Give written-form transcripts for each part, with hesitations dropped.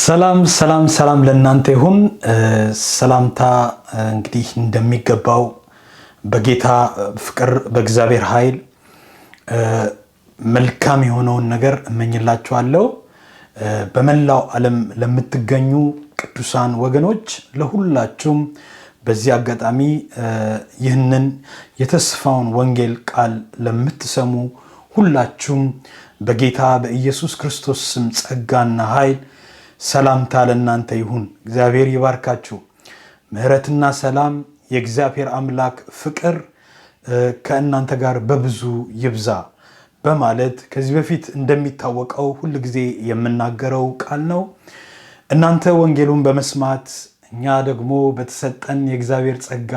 ሰላም ሰላም ሰላም ለእናንተ ይሁን። ሰላምታ እንግዲህ እንደሚገባው በጌታ ፍቅር በእግዚአብሔር ኃይል መልካም የሆነውን ነገር እመኝላችኋለሁ። በመላው ዓለም ለምትገኙ ቅዱሳን ወገኖች ለሁላችሁም በዚህ አጋጣሚ ይህንን የተስፋውን ወንጌል ቃል ለምትሰሙ ሁላችሁም በጌታ በኢየሱስ ክርስቶስ ስም ጸጋና ኃይል ሰላምታ ለእናንተ ይሁን። እግዚአብሔር ይባርካችሁ። ምህረትና ሰላም የእግዚአብሔር አምላክ ፍቅር ከእናንተ ጋር በብዙ ይብዛ በማለት ከዚህ በፊት እንደሚታወቀው ሁሉ ጊዜ የምናገረው ቃል ነው። እናንተ ወንጌሉን በመስማት እኛ ደግሞ በተሰጠን የእግዚአብሔር ጸጋ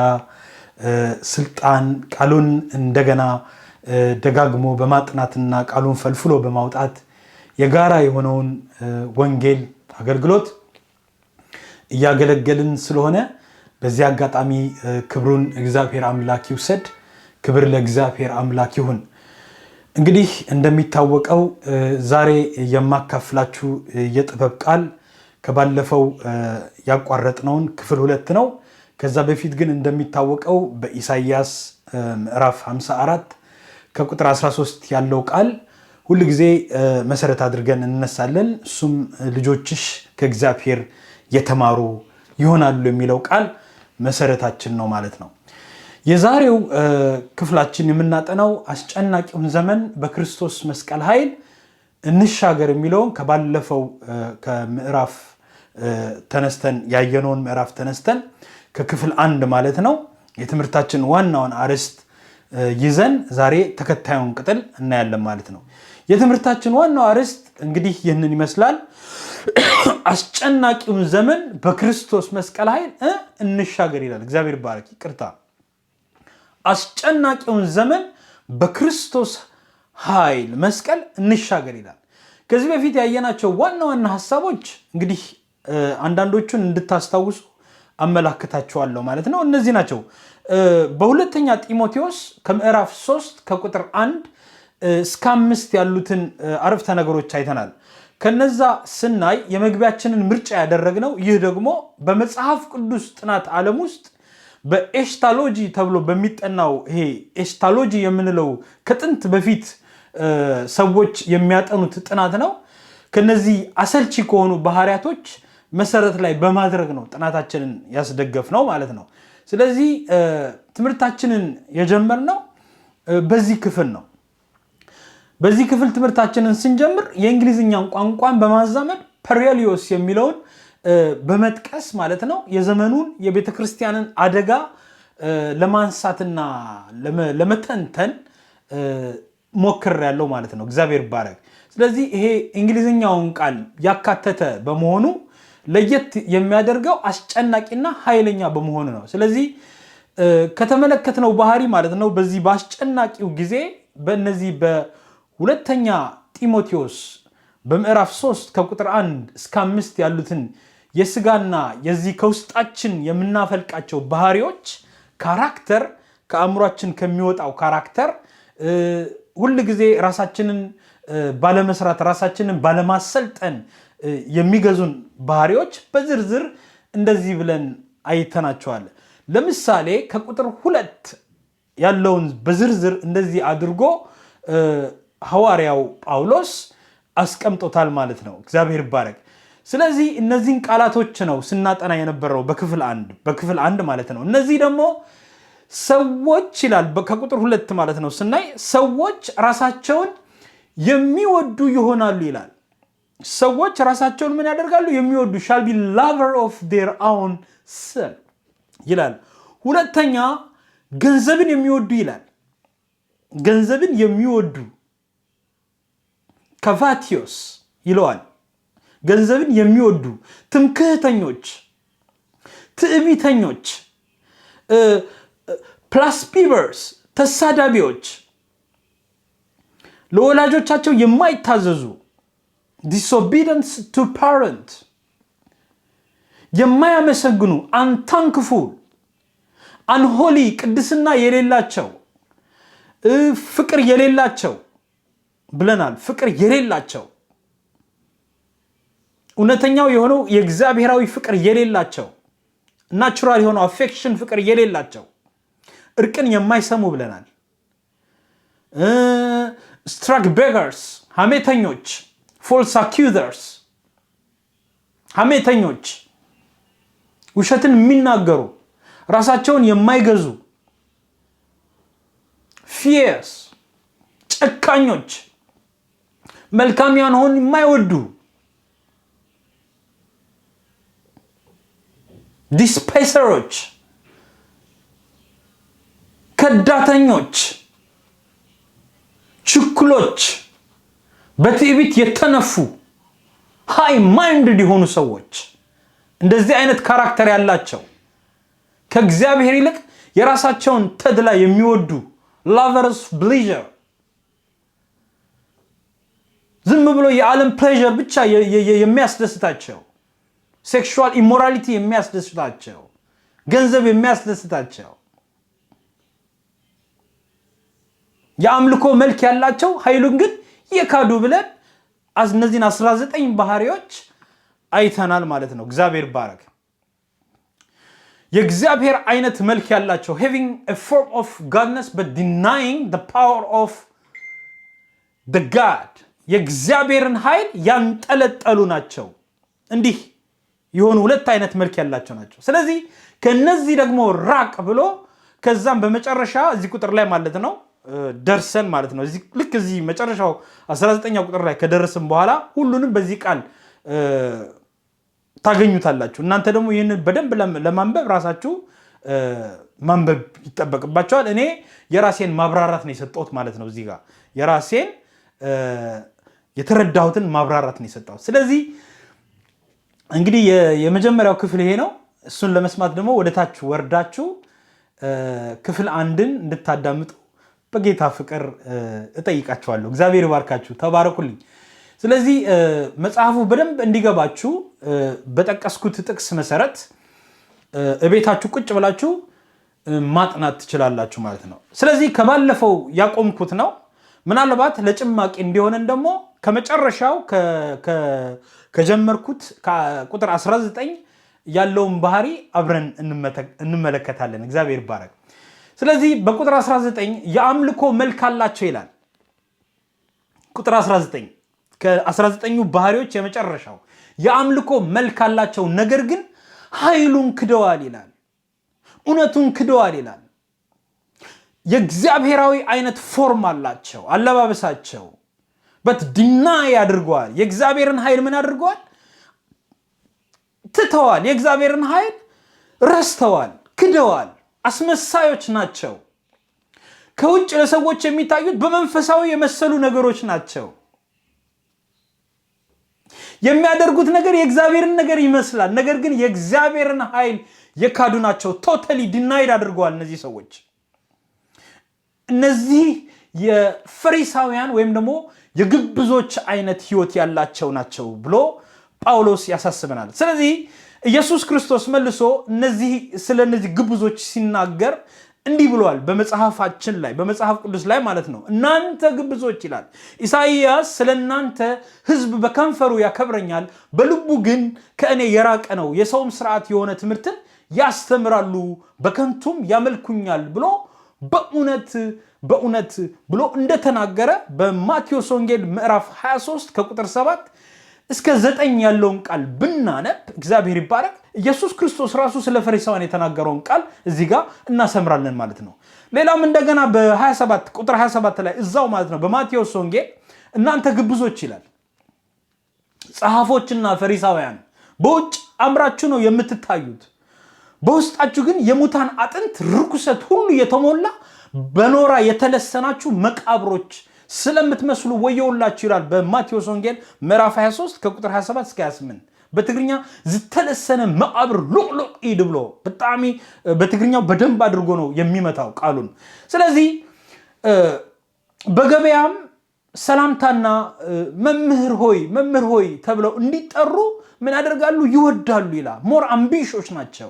ስልጣን ቃሉን እንደገና ደጋግሞ በማጥናትና ቃሉን ፈልፍሎ በማውጣት የጋራ የሆነውን ወንጌል አገልግሎት እያገለገልን ስለሆነ በዚህ አጋጣሚ ክብሩን እግዚአብሔር አምላክ ይውሰድ። ክብር ለእግዚአብሔር አምላክ ይሁን። እንግዲህ እንደሚታወቀው ዛሬ የማካፍላችሁ የጥበብ ቃል ከባለፈው ያቋረጥነውን ክፍል 2 ነው። ከዛ በፊት ግን እንደሚታወቀው በኢሳይያስ ምዕራፍ 54 ከቁጥር 13 ያለው ቃል ሁሉ ጊዜ መሰረት አድርገን እንነሳለን። እሱም ልጆችሽ ከእግዚአብሔር የተማሩ ይሆናሉ የሚለው ቃል መሰረታችን ነው ማለት ነው። የዛሬው ክፍላችን የምናጠናው አስጨናቂውን ዘመን በክርስቶስ መስቀል ኃይል እንሻገር የሚለውን ከባለፈው ከምዕራፍ ተነስተን ያየነውን ምዕራፍ ተነስተን ከክፍል 1 ማለት ነው የትምህርታችን ዋናውን አርዕስት ይዘን ዛሬ ተከታዩን ቅጥል እናያለን ማለት ነው። የትምህርታችን ዋናው አርዕስት እንግዲህ ይህንን ይመስላል። አስጨናቂውን ዘመን በክርስቶስ መስቀል ኃይል እንሻገር ይላል። እግዚአብሔር ይባረክ። ይቅርታ፣ አስጨናቂውን ዘመን በክርስቶስ ኃይል መስቀል እንሻገር ይላል። ከዚህ በፊት ያየናቸው ዋና ዋና ሐሳቦች እንግዲህ አንዳንዶቹን እንድታስታውሱ አመላክታቸዋለሁ ማለት ነው። እነዚህ ናቸው። በሁለተኛ ጢሞቴዎስ ከምዕራፍ 3 ከቁጥር 1 እስከ 5 ያሉትን አረፍተ ነገሮች አይተናል። ከነዛ ስናይ የመግቢያችንን ምርጫ ያደረግነው ይህ ደግሞ በመጽሐፍ ቅዱስ ጥናት ዓለም ውስጥ በኤሽታሎጂ ተብሎ በሚጠናው ይሄ ኤሽታሎጂ የምንለው ከጥንት በፊት ሰዎች የሚያጠኑት ጥናት ነው። ከነዚህ አሰልቺ ከሆኑ ባህሪያቶች መሰረት ላይ በማድረግ ነው ጥናታችንን ያስደገፍ ነው ማለት ነው። ስለዚህ ትምህርታችንን የጀመርነው በዚህ ክፍል ነው። በዚህ ክፍል ትምህርታችንን ስንጀምር የእንግሊዝኛን ቋንቋን በማዛመድ ፐሬሊዮስ የሚለውን በመጥቀስ ማለት ነው የዘመኑን የቤተክርስቲያንን አደጋ ለማንሳትና ለመተንተን ሞክሬያለሁ ማለት ነው። እግዚአብሔር ይባረክ። ስለዚህ ይሄ እንግሊዝኛውን ቃል ያካተተ በመሆኑ ለየት የሚያደርገው አስጨናቂና ኃይለኛ በመሆኑ ነው። ስለዚህ ከተመለከትነው ባህሪ ማለት ነው በዚህ በአስጨናቂው ጊዜ በእነዚህ በሁለተኛ ጢሞቴዎስ በምዕራፍ 3 ከቁጥር 1 እስከ 5 ያሉትን የስጋና የዚህ ከውስጣችን የምናፈልቃቸው ባህሪዎች ካራክተር ከአእምሯችን ከሚወጣው ካራክተር ሁል ጊዜ ራሳችንን ባለመስራት ራሳችንን ባለማሰልጠን የሚገዙን ባህሪዎች በዝርዝር እንደዚህ ብለን አይተናቸዋል። ለምሳሌ ከቁጥር 2 ያለውን በዝርዝር እንደዚህ አድርጎ ሐዋርያው ጳውሎስ አስቀምጦታል ማለት ነው። እግዚአብሔር ይባረክ። ስለዚህ እነዚህን ቃላቶች ነው ስናጠና የነበረው በክፍል 1 ማለት ነው። እነዚህ ደግሞ ሰዎች ይላል ከቁጥር 2 ማለት ነው ስናይ ሰዎች ራሳቸውን የሚወዱ ይሆናሉ ይላል። ሰዎች ራሳቸውን ምን ያደርጋሉ? የሚወዱ shall be lover of their own self ይላል። ሁለተኛ ገንዘብን የሚወዱ ይላል። ገንዘብን የሚወዱ ከቫቲዮስ ይለዋል። ገንዘብን የሚወዱ ትምክህተኞች፣ ትዕቢተኞች፣ ፕላስፒቨርስ ተሳዳቢዎች፣ ለወላጆቻቸው የማይታዘዙ disobedience to parent የማያመሰግኑ unthankful unholy ቅድስና የሌላቸው ፍቅር የሌላቸው ብለናል። ፍቅር የሌላቸው እውነተኛው የሆነው የእግዚአብሔራዊ ፍቅር የሌላቸው ናቹራል የሆነው አፌክሽን ፍቅር የሌላቸው እርቅን የማይሰሙ ብለናል። ስትራክ ቤገርስ ሐሜተኞች፣ ፎልስ አኪዩዘርስ ሐሜተኞች፣ ውሸትን የሚናገሩ ራሳቸውን የማይገዙ ፊየርስ ጨካኞች፣ መልካም ያልሆን የማይወዱ ዲስፔሰሮች፣ ከዳተኞች፣ ችኩሎች፣ በትዕቢት የተነፉ ሃይ ማይንድድ የሆኑ ሰዎች እንደዚህ አይነት ካራክተር ያላቸው ከእግዚአብሔር ይልቅ የራሳቸውን ተድላ የሚወዱ lovers pleasure ዝም ብሎ የዓለም ፕሌዠር ብቻ የሚያስደስታቸው ሴክሹዋል ኢሞራሊቲ የሚያስደስታቸው ገንዘብ የሚያስደስታቸው የአምልኮ መልክ ያላቸው ኃይሉን ግን የካዱ ብለን እነዚህን 19 ባህሪዎች አይተናል ማለት ነው። እግዚአብሔር ባረክ። የእግዚአብሔር አይነት መልክ ያላቸው having a form of godness but denying the power of the God የእግዚአብሔርን ኃይል ያንጠለጠሉ ናቸው። እንዲህ የሆኑ ሁለት አይነት መልክ ያላቸው ናቸው። ስለዚህ ከነዚህ ደግሞ ራቅ ብሎ ከዛም በመጨረሻ እዚህ ቁጥር ላይ ማለት ነው ደርሰን ማለት ነው ልክ እዚህ መጨረሻው 19ኛው ቁጥር ላይ ከደረስን በኋላ ሁሉንም በዚህ ቃል ታገኙታላችሁ። እናንተ ደግሞ ይህንን በደንብ ለማንበብ ራሳችሁ ማንበብ ይጠበቅባችኋል። እኔ የራሴን ማብራራት ነው የሰጠሁት ማለት ነው። እዚህ ጋር የራሴን የተረዳሁትን ማብራራት ነው የሰጠሁት። ስለዚህ እንግዲህ የመጀመሪያው ክፍል ይሄ ነው። እሱን ለመስማት ደግሞ ወደታች ወርዳችሁ ክፍል 1ን እንድታዳምጡ በጌታ ፍቅር እጠይቃችኋለሁ። እግዚአብሔር ይባርካችሁ። ተባረኩልኝ። ስለዚህ መጽሐፉ በደንብ እንዲገባችሁ በጠቀስኩት ጥቅስ መሰረት እቤታችሁ ቁጭ ብላችሁ ማጥናት ትችላላችሁ ማለት ነው። ስለዚህ ከባለፈው ያቆምኩት ነው። ምናልባት ለጭማቂ እንዲሆነን ደግሞ ከመጨረሻው ከጀመርኩት ቁጥር 19 ያለውን ባህሪ አብረን እንመለከታለን። እግዚአብሔር ይባረክ። ስለዚህ በቁጥር 19 የአምልኮ መልክ አላቸው ይላል። ቁጥር 19 ከ19ኙ ባህሪዎች የመጨረሻው የአምልኮ መልክ አላቸው፣ ነገር ግን ኃይሉን ክደዋል ይላል። እውነቱን ክደዋል ይላል። የእግዚአብሔራዊ አይነት ፎርም አላቸው አለባበሳቸው በት ዲናይ አድርገዋል። የእግዚአብሔርን ኃይል ምን አድርገዋል? ትተዋል። የእግዚአብሔርን ኃይል ረስተዋል፣ ክደዋል። አስመሳዮች ናቸው። ከውጭ ለሰዎች የሚታዩት በመንፈሳዊ የመሰሉ ነገሮች ናቸው። የሚያደርጉት ነገር የእግዚአብሔርን ነገር ይመስላል፣ ነገር ግን የእግዚአብሔርን ኃይል የካዱ ናቸው። ቶታሊ ዲናይድ አድርገዋል እነዚህ ሰዎች። እነዚህ የፈሪሳውያን ወይም ደግሞ የግብዞች አይነት ህይወት ያላቸው ናቸው ብሎ ጳውሎስ ያሳስበናል። ስለዚህ ኢየሱስ ክርስቶስ መልሶ ስለነዚህ ግብዞች ሲናገር እንዲህ ብሏል። በመጽሐፋችን ላይ በመጽሐፍ ቅዱስ ላይ ማለት ነው። እናንተ ግብዞች ይላል ኢሳይያስ፣ ስለናንተ ህዝብ በከንፈሩ ያከብረኛል፣ በልቡ ግን ከእኔ የራቀ ነው። የሰውም ስርዓት የሆነ ትምህርትን ያስተምራሉ፣ በከንቱም ያመልኩኛል ብሎ በእውነት ብሎ እንደተናገረ በማቴዎስ ወንጌል ምዕራፍ 23 ከቁጥር 7 እስከ 9 ያለውን ቃል ብናነብ እግዚአብሔር ይባረክ። ኢየሱስ ክርስቶስ ራሱ ስለ ፈሪሳውያን የተናገረውን ቃል እዚህ ጋር እናሰምራለን ማለት ነው። ሌላም እንደገና በ27 ቁጥር 27 ላይ እዛው ማለት ነው በማቴዎስ ወንጌል እናንተ ግብዞች ይላል፣ ጸሐፎችና ፈሪሳውያን በውጭ አምራችሁ ነው የምትታዩት፣ በውስጣችሁ ግን የሙታን አጥንት ርኩሰት ሁሉ የተሞላ በኖራ የተለሰናችሁ መቃብሮች ስለምትመስሉ ወየውላችሁ ይላል በማቴዎስ ወንጌል ምዕራፍ 23 ከቁጥር 27 እስከ 28። በትግርኛ ዝተለሰነ መቃብር ሉቅሉቅ ኢድ ብሎ በጣም በትግርኛው በደንብ አድርጎ ነው የሚመታው ቃሉን። ስለዚህ በገበያም ሰላምታና መምህር ሆይ ተብለው እንዲጠሩ ምን ያደርጋሉ? ይወዳሉ ይላል። ሞር አምቢሽስ ናቸው፣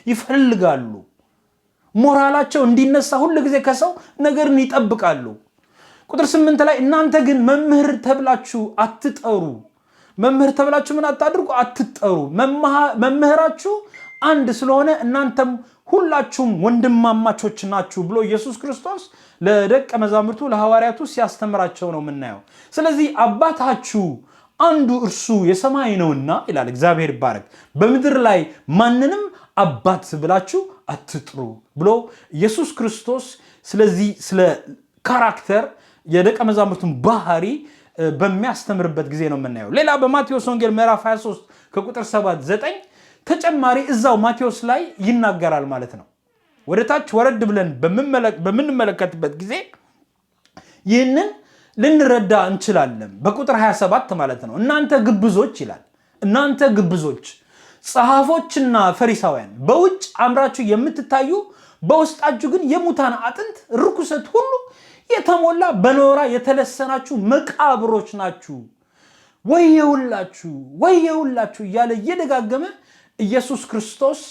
ይፈልጋሉ። ሞራላቸው እንዲነሳ ሁሉ ጊዜ ከሰው ነገርን ይጠብቃሉ። ቁጥር 8 ላይ እናንተ ግን መምህር ተብላችሁ አትጠሩ፣ መምህር ተብላችሁ ምን አታድርጉ አትጠሩ መምህራችሁ አንድ ስለሆነ እናንተም ሁላችሁም ወንድማማቾች ናችሁ ብሎ ኢየሱስ ክርስቶስ ለደቀ መዛሙርቱ ለሐዋርያቱ ሲያስተምራቸው ነው የምናየው። ስለዚህ አባታችሁ አንዱ እርሱ የሰማይ ነውና ይላል። እግዚአብሔር ይባረክ። በምድር ላይ ማንንም አባት ብላችሁ አትጥሩ ብሎ ኢየሱስ ክርስቶስ ስለዚህ ስለ ካራክተር የደቀ መዛሙርቱን ባህሪ በሚያስተምርበት ጊዜ ነው የምናየው። ሌላ በማቴዎስ ወንጌል ምዕራፍ 23 ከቁጥር 7-9 ተጨማሪ እዛው ማቴዎስ ላይ ይናገራል ማለት ነው። ወደታች ወረድ ብለን በምንመለከትበት ጊዜ ይህንን ልንረዳ እንችላለን። በቁጥር 27 ማለት ነው እናንተ ግብዞች ይላል። እናንተ ግብዞች ጸሐፎችና ፈሪሳውያን በውጭ አምራችሁ የምትታዩ በውስጣችሁ ግን የሙታን አጥንት ርኩሰት ሁሉ የተሞላ በኖራ የተለሰናችሁ መቃብሮች ናችሁ። ወየውላችሁ እያለ እየደጋገመ ኢየሱስ ክርስቶስ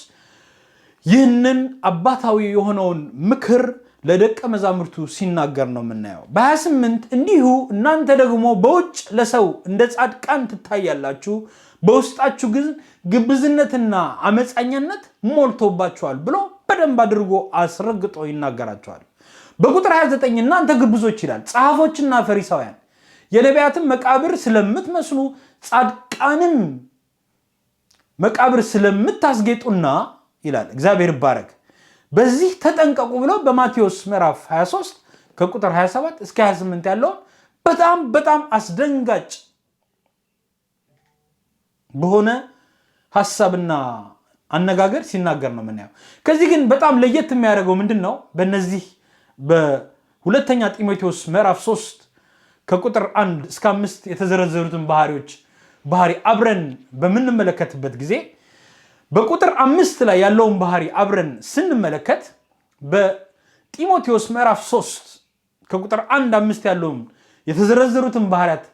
ይህንን አባታዊ የሆነውን ምክር ለደቀ መዛሙርቱ ሲናገር ነው የምናየው። በ28 እንዲሁ እናንተ ደግሞ በውጭ ለሰው እንደ ጻድቃን ትታያላችሁ፣ በውስጣችሁ ግን ግብዝነትና አመፀኛነት ሞልቶባችኋል ብሎ በደንብ አድርጎ አስረግጦ ይናገራቸዋል። በቁጥር 29 እናንተ ግብዞች ይላል፣ ጸሐፎችና ፈሪሳውያን የነቢያትን መቃብር ስለምትመስሉ ጻድቃንም መቃብር ስለምታስጌጡና ይላል። እግዚአብሔር ይባረክ። በዚህ ተጠንቀቁ ብሎ በማቴዎስ ምዕራፍ 23 ከቁጥር 27 እስከ 28 ያለው በጣም አስደንጋጭ በሆነ ሐሳብና አነጋገር ሲናገር ነው የምናየው። ከዚህ ግን በጣም ለየት የሚያደርገው ምንድነው? በእነዚህ በሁለተኛ ጢሞቴዎስ ምዕራፍ 3 ከቁጥር 1 እስከ 5 የተዘረዘሩትን ባህሪ አብረን በምንመለከትበት ጊዜ በቁጥር 5 ላይ ያለውን ባህሪ አብረን ስንመለከት በጢሞቴዎስ ምዕራፍ 3 ከቁጥር 1-5 ያለውን የተዘረዘሩትን ባህሪያት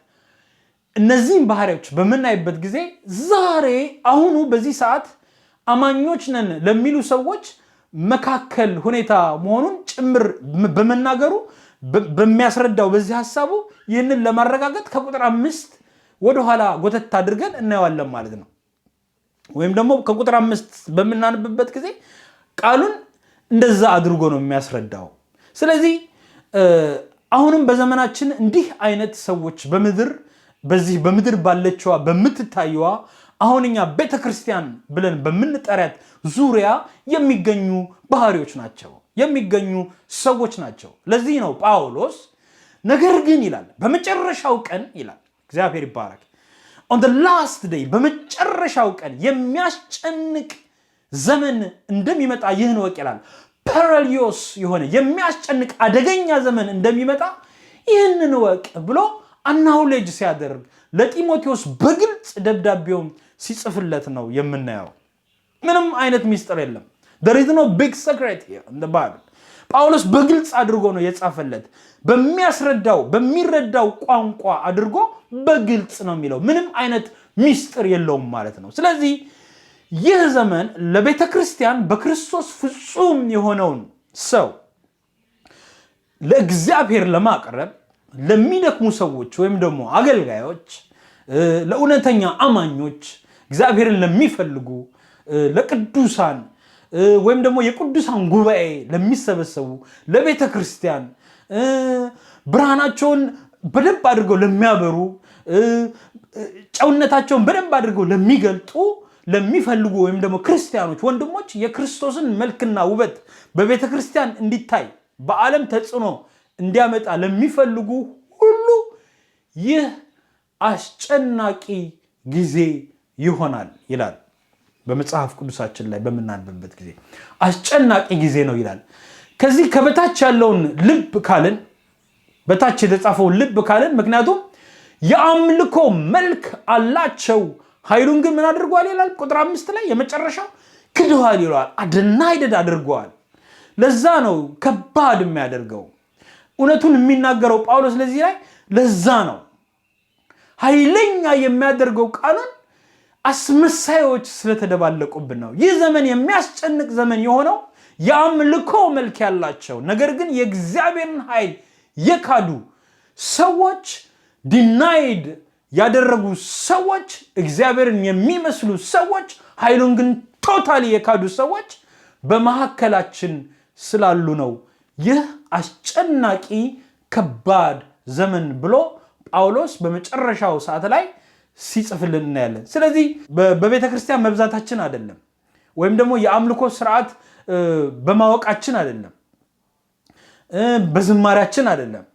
እነዚህን ባህሪዎች በምናይበት ጊዜ ዛሬ አሁኑ በዚህ ሰዓት አማኞች ነን ለሚሉ ሰዎች መካከል ሁኔታ መሆኑን ጭምር በመናገሩ በሚያስረዳው በዚህ ሐሳቡ ይህንን ለማረጋገጥ ከቁጥር 5 ወደ ኋላ ጎተት አድርገን እናየዋለን ማለት ነው። ወይም ደግሞ ከቁጥር 5 በመናነብበት ጊዜ ቃሉን እንደዛ አድርጎ ነው የሚያስረዳው። ስለዚህ አሁንም በዘመናችን እንዲህ አይነት ሰዎች በምድር ባለችዋ በምትታየዋ አሁንኛ ቤተክርስቲያን ብለን በምንጠራት ዙሪያ የሚገኙ ባህሪዎች ናቸው፣ የሚገኙ ሰዎች ናቸው። ለዚህ ነው ጳውሎስ ነገር ግን ይላል በመጨረሻው ቀን ይላል። እግዚአብሔር ይባረክ። on the last day በመጨረሻው ቀን የሚያስጨንቅ ዘመን እንደሚመጣ ይህን ወቅ ይላል። ፐራሊዮስ የሆነ የሚያስጨንቅ አደገኛ ዘመን እንደሚመጣ ይህንን ወቅ ብሎ አናውሌጅ ሲያደርግ ለጢሞቴዎስ በግልጽ ደብዳቤውን ሲጽፍለት ነው የምናየው። ምንም አይነት ሚስጥር የለም። there is no big secret here in the Bible። ጳውሎስ በግልጽ አድርጎ ነው የጻፈለት። በሚረዳው ቋንቋ አድርጎ በግልጽ ነው የሚለው። ምንም አይነት ሚስጥር የለውም ማለት ነው። ስለዚህ ይህ ዘመን ለቤተ ክርስቲያን በክርስቶስ ፍጹም የሆነውን ሰው ለእግዚአብሔር ለማቅረብ ለሚደክሙ ሰዎች ወይም ደግሞ አገልጋዮች፣ ለእውነተኛ አማኞች፣ እግዚአብሔርን ለሚፈልጉ ለቅዱሳን ወይም ደግሞ የቅዱሳን ጉባኤ ለሚሰበሰቡ ለቤተ ክርስቲያን ብርሃናቸውን በደንብ አድርገው ለሚያበሩ ጨውነታቸውን በደንብ አድርገው ለሚገልጡ ለሚፈልጉ ወይም ደግሞ ክርስቲያኖች ወንድሞች የክርስቶስን መልክና ውበት በቤተ ክርስቲያን እንዲታይ በዓለም ተጽዕኖ እንዲያመጣ ለሚፈልጉ ሁሉ ይህ አስጨናቂ ጊዜ ይሆናል ይላል። በመጽሐፍ ቅዱሳችን ላይ በመናንበበት ጊዜ አስጨናቂ ጊዜ ነው ይላል። ከዚህ ከበታች ያለውን ልብ ካልን በታች የተጻፈውን ልብ ካልን ምክንያቱም የአምልኮ መልክ አላቸው ኃይሉን ግን ምን አድርጓል ይላል። ቁጥር 5 ላይ የመጨረሻው ክደዋል ይላል። አደናይደድ አድርጓል። ለዛ ነው ከባድ የሚያደርገው እውነቱን የሚናገረው ጳውሎስ። ለዚህ ላይ ለዛ ነው ኃይለኛ የሚያደርገው ቃሉን አስመሳዮች ስለተደባለቁብን ነው። ይህ ዘመን የሚያስጨንቅ ዘመን የሆነው የአምልኮ መልክ ያላቸው ነገር ግን የእግዚአብሔርን ኃይል የካዱ ሰዎች ዲናይድ ያደረጉ ሰዎች እግዚአብሔርን የሚመስሉ ሰዎች ኃይሉን ግን ቶታሊ የካዱ ሰዎች በመሐከላችን ስላሉ ነው ይህ አስጨናቂ ከባድ ዘመን ብሎ ጳውሎስ በመጨረሻው ሰዓት ላይ ሲጽፍልን እናያለን። ስለዚህ በቤተክርስቲያን መብዛታችን አይደለም ወይም ደግሞ የአምልኮ ስርዓት በማወቃችን አይደለም በዝማሪያችን አይደለም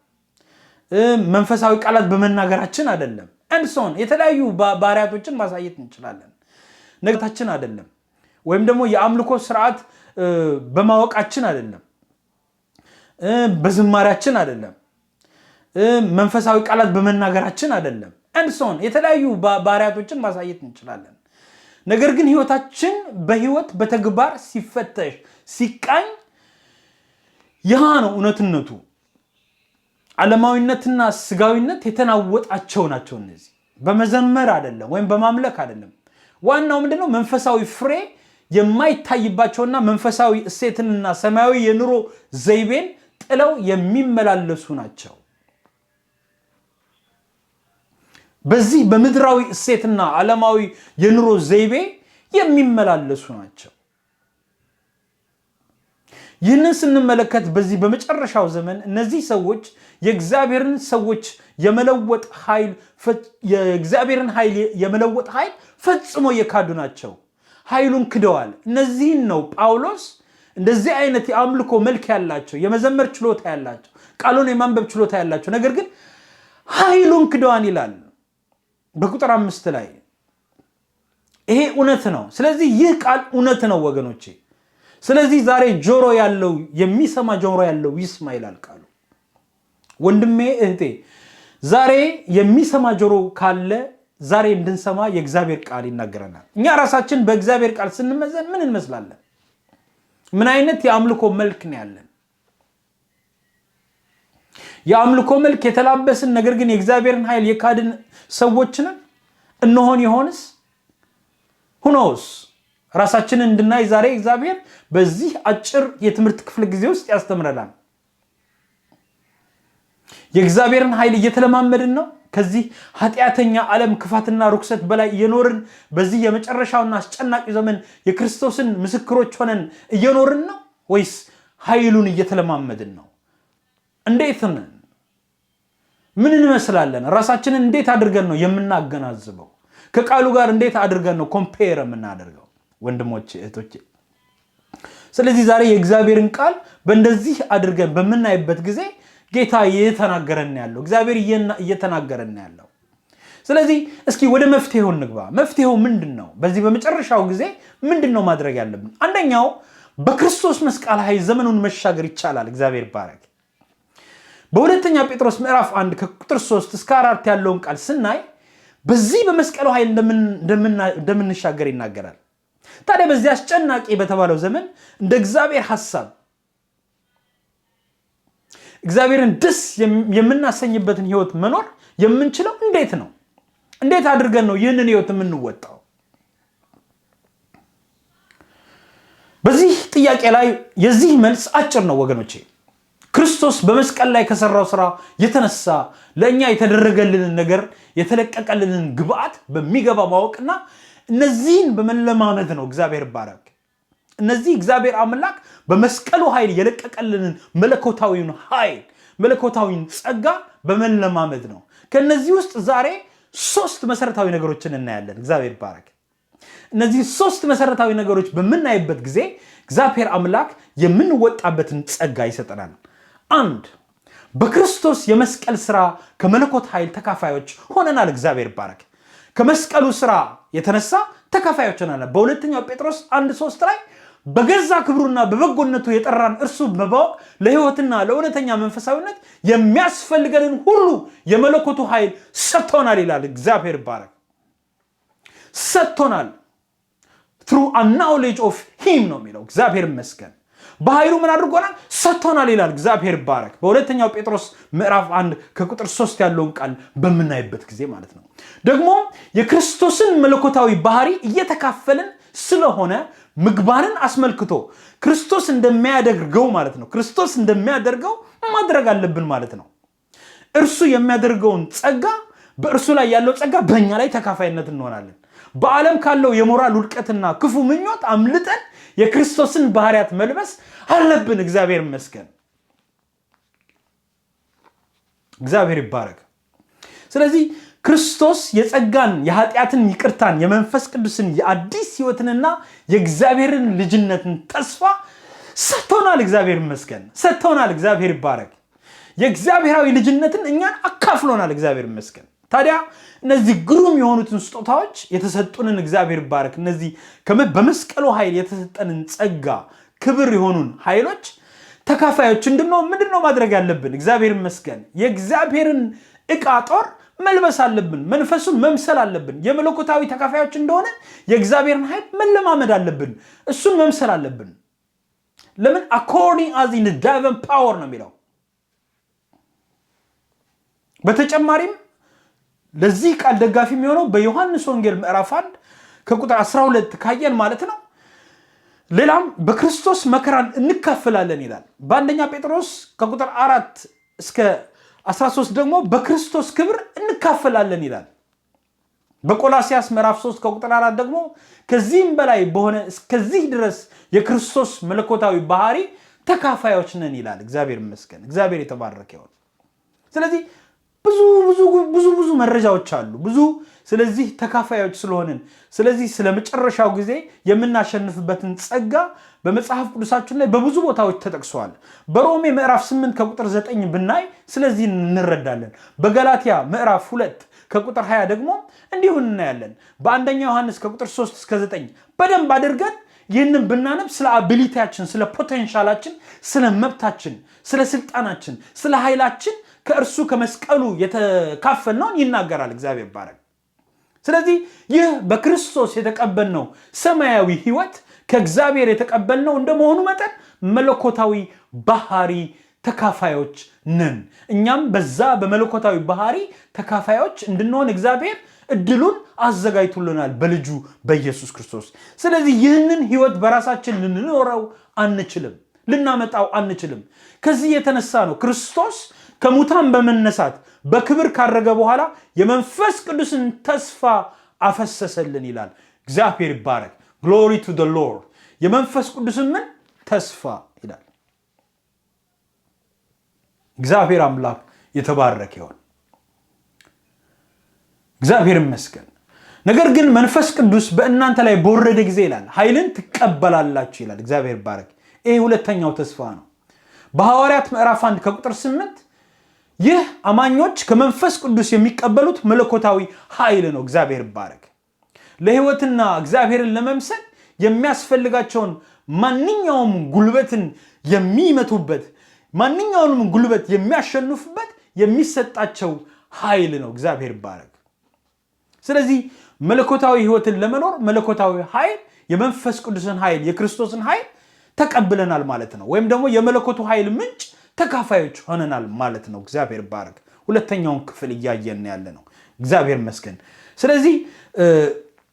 መንፈሳዊ ቃላት በመናገራችን አይደለም አንሶን የተለያዩ ባህሪያቶችን ማሳየት እንችላለን ነገታችን አይደለም ወይም ደግሞ የአምልኮ ስርዓት በማወቃችን አይደለም በዝማሪያችን አይደለም መንፈሳዊ ቃላት በመናገራችን አይደለም አንሶን የተለያዩ ባህሪያቶችን ማሳየት እንችላለን ነገር ግን ህይወታችን በህይወት በተግባር ሲፈተሽ ሲቃኝ ያ ነው እውነትነቱ ዓለማዊነትና ስጋዊነት የተናወጣቸው ናቸው እነዚህ በመዘመር አይደለም ወይም በማምለክ አይደለም ዋናው ምንድነው መንፈሳዊ ፍሬ የማይታይባቸውና መንፈሳዊ እሴትንና ሰማያዊ የኑሮ ዘይቤን ጥለው የሚመላለሱ ናቸው በዚህ በምድራዊ እሴትና ዓለማዊ የኑሮ ዘይቤ የሚመላለሱ ናቸው ይህንን ስንመለከት በዚህ በመጨረሻው ዘመን እነዚህ ሰዎች የእግዚአብሔርን ሰዎች የመለወጥ ኃይል ፈጽሞ የካዱ ናቸው ኃይሉን ክደዋል እነዚህን ነው ጳውሎስ እንደዚህ አይነት የአምልኮ መልክ ያላቸው የመዘመር ችሎታ ያላቸው ቃሉን የማንበብ ችሎታ ያላቸው ነገር ግን ኃይሉን ክደዋል ይላል በቁጥር 5 ላይ ይሄ እውነት ነው ስለዚህ ይህ ቃል እውነት ነው ወገኖቼ ስለዚህ ዛሬ ጆሮ ያለው የሚሰማ ጆሮ ያለው ይስማ ይላል ቃሉ ወንድሜ እህቴ ዛሬ የሚሰማ ጆሮ ካለ ዛሬ እንድንሰማ የእግዚአብሔር ቃል ይናገረናል እኛ ራሳችን በእግዚአብሔር ቃል ስንመዘን ምን እንመስላለን ምን አይነት የአምልኮ መልክ ነው ያለን የአምልኮ መልክ የተላበስን ነገር ግን የእግዚአብሔርን ኃይል የካድን ሰዎችን እንሆን ይሆንስ ሁኖስ ራሳችንን እንድናይ ዛሬ እግዚአብሔር በዚህ አጭር የትምህርት ክፍለ ጊዜ ውስጥ ያስተምረናል የእግዚአብሔርን ኃይል እየተለማመድን ነው ከዚህ ኃጢያተኛ ዓለም ክፋትና ርኩሰት በላይ እየኖርን በዚህ የመጨረሻውና አስጨናቂ ዘመን የክርስቶስን ምስክሮች ሆነን እየኖርን ነው ወይስ ኃይሉን እየተለማመድን ነው እንዴት ነን ምን እንመስላለን ራሳችንን እንዴት አድርገን ነው የምናገናዝበው ከቃሉ ጋር እንዴት አድርገን ነው ኮምፔር የምናደርገው ወንድሞቼ እህቶቼ ስለዚህ ዛሬ የእግዚአብሔርን ቃል በእንደዚህ አድርገን በመናይበት ጊዜ ጌታ እየተናገረን ያለው እግዚአብሔር እየተናገረን ያለው ስለዚህ እስኪ ወደ መፍትሄው እንግባ መፍትሄው ምንድነው በዚህ በመጨረሻው ጊዜ ምንድነው ማድረግ ያለብን አንደኛው በክርስቶስ መስቀል ኃይል ዘመኑን መሻገር ይቻላል እግዚአብሔር ባረክ በሁለተኛ ጴጥሮስ ምዕራፍ 1 ከቁጥር 3 እስከ 4 ያለውን ቃል ስናይ በዚህ በመስቀሉ ኃይል እንደምንሻገር ይናገራል ታዲያ በዚህ አስጨናቂ በተባለው ዘመን እንደ እግዚአብሔር ሐሳብ እግዚአብሔርን ደስ የምናሰኝበትን ህይወት መኖር የምንችለው እንዴት ነው እንዴት አድርገን ነው ይህንን ህይወት የምንወጣው በዚህ ጥያቄ ላይ የዚህ መልስ አጭር ነው ወገኖቼ ክርስቶስ በመስቀል ላይ ከሰራው ስራ የተነሳ ለኛ የተደረገልንን ነገር የተለቀቀልንን ግብአት በሚገባ ማወቅና እነዚህን በመለማመድ ነው እግዚአብሔር ባረክ እነዚህ እግዚአብሔር አምላክ በመስቀሉ ኃይል የለቀቀልንን መለኮታዊውን ኃይል መለኮታዊውን ጸጋ በመለማመድ ነው ከነዚህ ውስጥ ዛሬ 3 መሰረታዊ ነገሮችን እናያለን እግዚአብሔር ባረክ እነዚህ 3 መሰረታዊ ነገሮች በመናይበት ጊዜ እግዚአብሔር አምላክ የምንወጣበትን ጸጋ ይሰጠናል 1 በክርስቶስ የመስቀል ስራ ከመለኮት ኃይል ተካፋዮች ሆነናል እግዚአብሔር ባረክ ከመስቀሉ ስራ የተነሳ ተካፋዮች ሆነናል በሁለተኛው ጴጥሮስ 1:3 ላይ በገዛ ክብሩና በበጎነቱ የጠራን እርሱ በማወቅ ለህይወትና ለእውነተኛ መንፈሳዊነት የሚያስፈልገንን ሁሉ የመለኮቱ ኃይል ሰጥቶናል ይላል እግዚአብሔር ባረክ ሰጥቶናል through a knowledge of him ነው የሚለው እግዚአብሔር ይመስገን በኃይሉ ምን አድርጎናል ሰጥቶናል ይላል እግዚአብሔር ባረክ በሁለተኛው ጴጥሮስ ምዕራፍ 1 ከቁጥር 3 ያለውን ቃል በመናይበት ጊዜ ማለት ነው ደግሞ የክርስቶስን መለኮታዊ ባህሪ እየተካፈልን ስለሆነ ምግባርን አስመልክቶ ክርስቶስ እንደሚያደርገው ማለት ነው ክርስቶስ እንደሚያደርገው ማድረግ አለብን ማለት ነው እርሱ የሚያደርገውን ጸጋ በእርሱ ላይ ያለው ጸጋ በእኛ ላይ ተካፋይነት እንሆናለን። በዓለም ካለው የሞራል ውድቀትና ክፉ ምኞት አምልጠን የክርስቶስን ባህሪያት መልበስ አለብን። እግዚአብሔር ይመስገን። እግዚአብሔር ይባረክ። ስለዚህ ክርስቶስ የጸጋን፣ የኃጢአትን ይቅርታን፣ የመንፈስ ቅዱስን፣ የአዲስ ሕይወትንና የእግዚአብሔርን ልጅነትን ተስፋ ሰጥቶናል። እግዚአብሔር ይመስገን። ሰጥቶናል። እግዚአብሔር ይባረክ። የእግዚአብሔራዊ ልጅነትን እኛን አካፍሎናል። እግዚአብሔር ይመስገን። ታዲያ እነዚህ ግሩም የሆኑትን ስጦታዎች የተሰጡንን እግዚአብሔር ይባረክ፣ እነዚህ በመስቀሉ ኃይል የተሰጠንን ጸጋ፣ ክብር የሆኑን ኃይሎች ተካፋዮች እንድንሆን ምንድነው ማድረግ ያለብን? እግዚአብሔር ይመስገን የእግዚአብሔርን ዕቃ ጦር መልበስ አለብን። መንፈሱን መምሰል አለብን። የመለኮታዊ ተካፋዮች እንደሆነ የእግዚአብሔርን ኃይል መለማመድ አለብን። እሱን መምሰል አለብን። ለምን? according as in the divine power ነው የሚለው። በተጨማሪም ለዚህ ቃል ደጋፊ የሚሆነው በዮሐንስ ወንጌል ምዕራፍ 1 ከቁጥር 12 ካየን ማለት ነው። ሌላም በክርስቶስ መከራን እንካፈላለን ይላል። በአንደኛ ጴጥሮስ ከቁጥር 4 እስከ 13 ደግሞ በክርስቶስ ክብር እንካፈላለን ይላል። በቆላሲያስ ምዕራፍ 3 ከቁጥር 4 ደግሞ ከዚህም በላይ በሆነ እስከዚህ ድረስ የክርስቶስ መለኮታዊ ባህሪ ተካፋዮች ነን ይላል። እግዚአብሔር ይመስገን። እግዚአብሔር የተባረከ ይሁን። ስለዚህ ብዙ መረጃዎች አሉ። ስለዚህ ተካፋዮች ስለሆንን፣ ስለዚህ ስለመጨረሻው ጊዜ የምናሸንፍበትን ጸጋ በመጽሐፍ ቅዱሳችን ላይ በብዙ ቦታዎች ተጠቅሷል። በሮሜ ምዕራፍ 8 ከቁጥር 9 ብናይ ስለዚህ እንረዳለን። በገላትያ ምዕራፍ 2 ከቁጥር 20 ደግሞ እንዲሁ እናያለን። በአንደኛ ዮሐንስ ከቁጥር 3 እስከ 9 በደንብ አድርገን ይህንን ብናነብ ስለ አቢሊቲያችን፣ ስለ ፖቴንሻላችን፣ ስለ መብታችን፣ ስለ ስልጣናችን፣ ስለ ኃይላችን ከእርሱ ከመስቀሉ የተካፈልነውን ይናገራል። እግዚአብሔር ይባረክ። ስለዚህ ይህ በክርስቶስ የተቀበልነው ሰማያዊ ሕይወት ከእግዚአብሔር የተቀበልነው እንደመሆኑ መጠን መለኮታዊ ባህሪ ተካፋዮች ነን። እኛም በዛ በመለኮታዊ ባህሪ ተካፋዮች እንድንሆን እግዚአብሔር እድሉን አዘጋጅቶልናል በልጁ በኢየሱስ ክርስቶስ። ስለዚህ ይህንን ሕይወት በራሳችን ልንኖረው አንችልም፣ ልናመጣው አንችልም። ከዚህ የተነሳ ነው ክርስቶስ ከሙታን በመነሳት በክብር ካረገ በኋላ የመንፈስ ቅዱስን ተስፋ አፈሰሰልን ይላል። እግዚአብሔር ይባረክ። ግሎሪ ቱ ዘ ሎርድ። የመንፈስ ቅዱስን ምን ተስፋ ይላል። እግዚአብሔር አምላክ የተባረከ ይሁን። እግዚአብሔር ይመስገን። ነገር ግን መንፈስ ቅዱስ በእናንተ ላይ በወረደ ጊዜ ይላል ኃይልን ትቀበላላችሁ ይላል። እግዚአብሔር ይባረክ። ይህ ሁለተኛው ተስፋ ነው። በሐዋርያት ምዕራፍ 1 ከቁጥር 8 ይህ አማኞች ከመንፈስ ቅዱስ የሚቀበሉት መለኮታዊ ኃይል ነው። እግዚአብሔር ይባረክ። ለሕይወትና እግዚአብሔርን ለመምሰል የሚያስፈልጋቸውን ማንኛውም ጉልበትን የሚመቱበት፣ ማንኛውንም ጉልበት የሚያሸንፉበት የሚሰጣቸው ኃይል ነው። እግዚአብሔር ይባረክ። ስለዚህ መለኮታዊ ሕይወትን ለመኖር መለኮታዊ ኃይል፣ የመንፈስ ቅዱስን ኃይል፣ የክርስቶስን ኃይል ተቀብለናል ማለት ነው። ወይም ደግሞ የመለኮቱ ኃይል ምንጭ ተካፋዮች ሆነናል ማለት ነው። እግዚአብሔር ይባረክ። ሁለተኛውን ክፍል እያየን ያለ ነው። እግዚአብሔር ይመስገን። ስለዚህ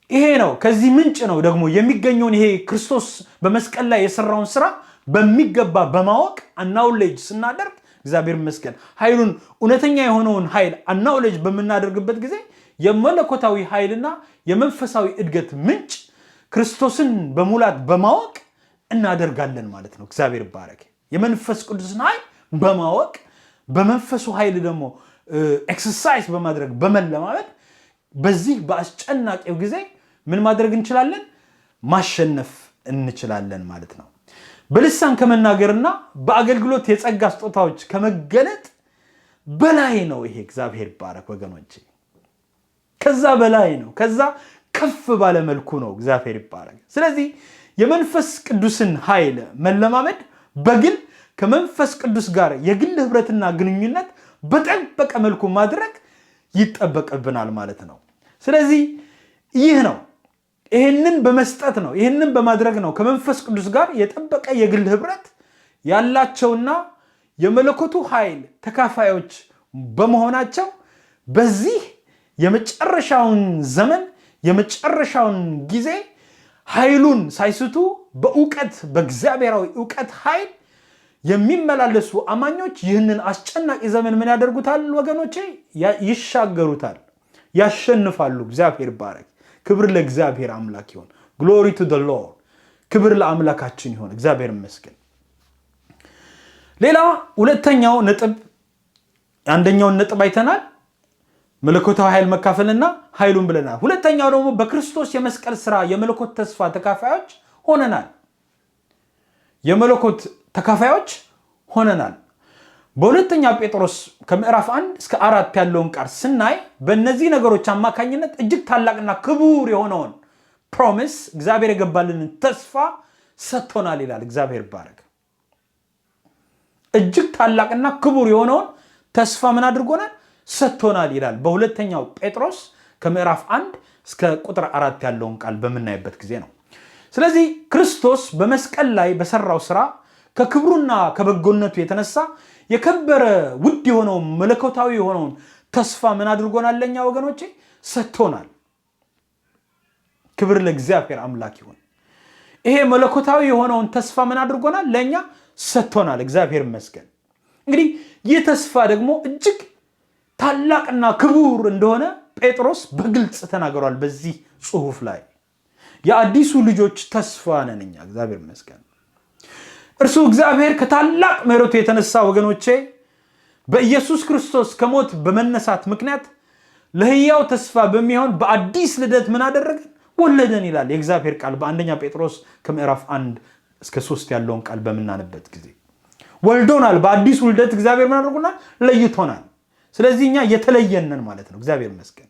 ይሄ ነው፣ ከዚህ ምንጭ ነው ደግሞ የሚገኘውን ይሄ ክርስቶስ በመስቀል ላይ የሰራውን ስራ በሚገባ በማወቅ አናውሌጅ ስናደርግ እግዚአብሔር ይመስገን ኃይሉን፣ እውነተኛ የሆነውን ኃይል አናውሌጅ በምናደርግበት ጊዜ የመለኮታዊ ኃይልና የመንፈሳዊ እድገት ምንጭ ክርስቶስን በሙላት በማወቅ እናደርጋለን ማለት ነው። እግዚአብሔር ይባረክ። የመንፈስ ቅዱስን ኃይል በማወቅ በመንፈሱ ኃይል ደግሞ ኤክሰርሳይዝ በማድረግ በመለማመድ በዚህ በአስጨናቂው ጊዜ ምን ማድረግ እንችላለን? ማሸነፍ እንችላለን ማለት ነው። በልሳን ከመናገርና በአገልግሎት የጸጋ ስጦታዎች ከመገለጥ በላይ ነው ይሄ። እግዚአብሔር ይባረክ ወገኖቼ፣ ከዛ በላይ ነው። ከዛ ከፍ ባለ መልኩ ነው። እግዚአብሔር ይባረክ። ስለዚህ የመንፈስ ቅዱስን ኃይል መለማመድ በግል ከመንፈስ ቅዱስ ጋር የግል ህብረትና ግንኙነት በጠበቀ መልኩ ማድረግ ይጠበቅብናል ማለት ነው። ስለዚህ ይህ ነው፣ ይህንን በመስጠት ነው፣ ይህንን በማድረግ ነው ከመንፈስ ቅዱስ ጋር የጠበቀ የግል ህብረት ያላቸውና የመለኮቱ ኃይል ተካፋዮች በመሆናቸው በዚህ የመጨረሻውን ዘመን የመጨረሻውን ጊዜ ኃይሉን ሳይስቱ በእውቀት በእግዚአብሔራዊ እውቀት ኃይል የሚመላለሱ አማኞች ይህንን አስጨናቂ ዘመን ምን ያደርጉታል ወገኖቼ? ይሻገሩታል። ያሸንፋሉ። እግዚአብሔር ይባረክ። ክብር ለእግዚአብሔር አምላክ ይሁን። glory to the Lord። ክብር ለአምላካችን ይሁን። እግዚአብሔር ይመስገን። ሌላ ሁለተኛው ነጥብ አንደኛውን ነጥብ አይተናል። መለኮታዊ ኃይል መካፈልና ኃይሉን ብለናል። ሁለተኛው ደግሞ በክርስቶስ የመስቀል ሥራ የመለኮት ተስፋ ተካፋዮች ሆነናል። የመለኮት ተካፋዮች ሆነናል። በሁለተኛ ጴጥሮስ ከምዕራፍ 1 እስከ 4 ያለውን ቃል ስናይ በእነዚህ ነገሮች አማካኝነት እጅግ ታላቅና ክቡር የሆነውን ፕሮሚስ እግዚአብሔር የገባልንን ተስፋ ሰጥቶናል ይላል። እግዚአብሔር ይባረክ። እጅግ ታላቅና ክቡር የሆነውን ተስፋ ምን አድርጎናል? ሰጥቶናል ይላል። በሁለተኛው ጴጥሮስ ከምዕራፍ 1 እስከ ቁጥር 4 ያለውን ቃል በምናይበት ጊዜ ነው። ስለዚህ ክርስቶስ በመስቀል ላይ በሰራው ሥራ ከክብሩና ከበጎነቱ የተነሳ የከበረ ውድ የሆነውን መለኮታዊ የሆነውን ተስፋ ምን አድርጎናል? ለኛ ወገኖቼ ሰጥቶናል። ክብር ለእግዚአብሔር አምላክ ይሁን። ይሄ መለኮታዊ የሆነውን ተስፋ ምን አድርጎናል? ለኛ ሰጥቶናል። እግዚአብሔር ይመስገን። እንግዲህ ይህ ተስፋ ደግሞ እጅግ ታላቅና ክቡር እንደሆነ ጴጥሮስ በግልጽ ተናግሯል በዚህ ጽሑፍ ላይ። የአዲሱ ልጆች ተስፋ ነን እኛ። እግዚአብሔር ይመስገን። እርሱ እግዚአብሔር ከታላቅ ምሕረቱ የተነሳ ወገኖቼ በኢየሱስ ክርስቶስ ከሞት በመነሳት ምክንያት ለሕያው ተስፋ በሚሆን በአዲስ ልደት ምን አደረገን? ወለደን ይላል የእግዚአብሔር ቃል በአንደኛ ጴጥሮስ ከምዕራፍ 1 እስከ 3 ያለውን ቃል በምናነበት ጊዜ ወልዶናል። በአዲስ ልደት እግዚአብሔር ምን አድርጎናል? ለይቶናል። ስለዚህ እኛ የተለየነን ማለት ነው። እግዚአብሔር ይመስገን።